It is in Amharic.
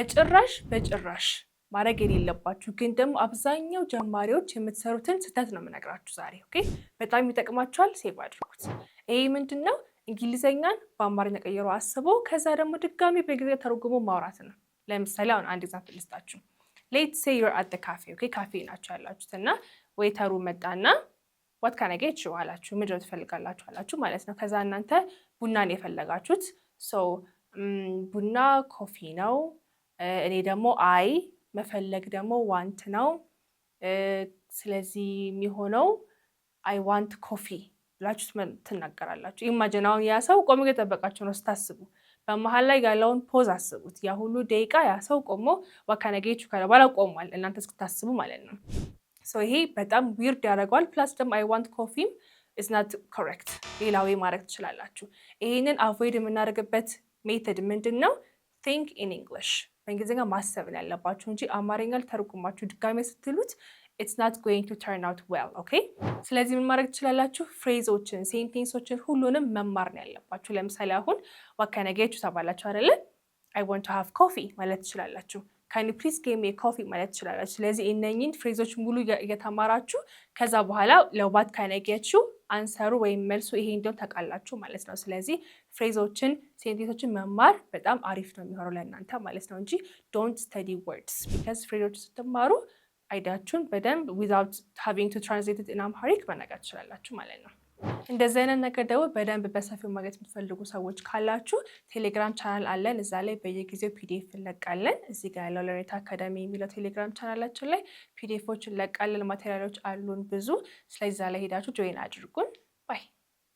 በጭራሽ ማድረግ የሌለባችሁ ግን ደግሞ አብዛኛው ጀማሪዎች የምትሰሩትን ስህተት ነው የምነግራችሁ ዛሬ። ኦኬ በጣም ይጠቅማችኋል። ሴቭ አድርጉት። ይሄ ምንድነው? እንግሊዘኛን በአማርኛ ቀይሮ አስቦ ከዛ ደግሞ ድጋሚ በእንግሊዝኛ ተርጉሞ ማውራት ነው። ለምሳሌ አሁን አንድ ኤግዛምፕል ልስጣችሁ። ሌትስ ሴይ ዩር አት ዘ ካፌ። ኦኬ ካፌ ናችሁ ያላችሁት እና ዌይተሩ መጣና ዋት ካን አይ ጌት ዩ አላችሁ። ምንድን ነው ትፈልጋላችሁ አላችሁ ማለት ነው። ከዛ እናንተ ቡናን የፈለጋችሁት ሰው ቡና ኮፊ ነው። እኔ ደግሞ አይ መፈለግ ደግሞ ዋንት ነው። ስለዚህ የሚሆነው አይ ዋንት ኮፊ ብላችሁ ትናገራላችሁ። ኢማጂን አሁን ያ ሰው ቆሞ እየጠበቃችሁ ነው ስታስቡ። በመሀል ላይ ያለውን ፖዝ አስቡት። ያ ሁሉ ደቂቃ ያ ሰው ቆሞ ዋካነጌቹ ካለ በኋላ ቆሟል እናንተ እስክታስቡ ማለት ነው። ይሄ በጣም ዊርድ ያደርገዋል። ፕላስ ደግሞ አይ ዋንት ኮፊም ኢዝ ናት ኮሬክት። ሌላ ዌይ ማድረግ ትችላላችሁ። ይሄንን አቮይድ የምናደርግበት ሜተድ ምንድን ነው? ቲንክ ኢን ኢንግሊሽ። በእንግሊዝኛ ማሰብ ነው ያለባችሁ እንጂ አማርኛ ልተርጉማችሁ ድጋሜ ስትሉት it's not going to turn out well. ኦኬ ስለዚህ ምን ማድረግ ትችላላችሁ? ፍሬዞችን፣ ሴንቴንሶችን ሁሉንም መማር ነው ያለባችሁ። ለምሳሌ አሁን ዋካነጌቹ ተባላችሁ አይደለ? I want to have coffee ማለት ትችላላችሁ። can you please give me a coffee ማለት ትችላላችሁ። ስለዚህ እነኚህን ፍሬዞች ሙሉ እየተማራችሁ ከዛ በኋላ ለዋት ካነጌቹ አንሰሩ ወይም መልሱ ይሄ እንደው ታውቃላችሁ ማለት ነው። ስለዚህ ፍሬዞችን፣ ሴንቴንሶችን መማር በጣም አሪፍ ነው የሚሆነው ለእናንተ ማለት ነው እንጂ don't study words because ፍሬዞችን ስትማሩ አይዲያችሁን በደንብ without having to translate it in Amharic መናገር ትችላላችሁ ማለት ነው። እንደዚህ አይነት ነገር ደግሞ በደንብ በሰፊው ማግኘት የምትፈልጉ ሰዎች ካላችሁ ቴሌግራም ቻናል አለን። እዛ ላይ በየጊዜው ፒዲኤፍ እንለቃለን። እዚህ ጋር ያለው ለሬታ አካዳሚ የሚለው ቴሌግራም ቻናላችን ላይ ፒዲኤፎች እንለቃለን። ማቴሪያሎች አሉን ብዙ። ስለዚህ እዛ ላይ ሄዳችሁ ጆይን አድርጉን። ባይ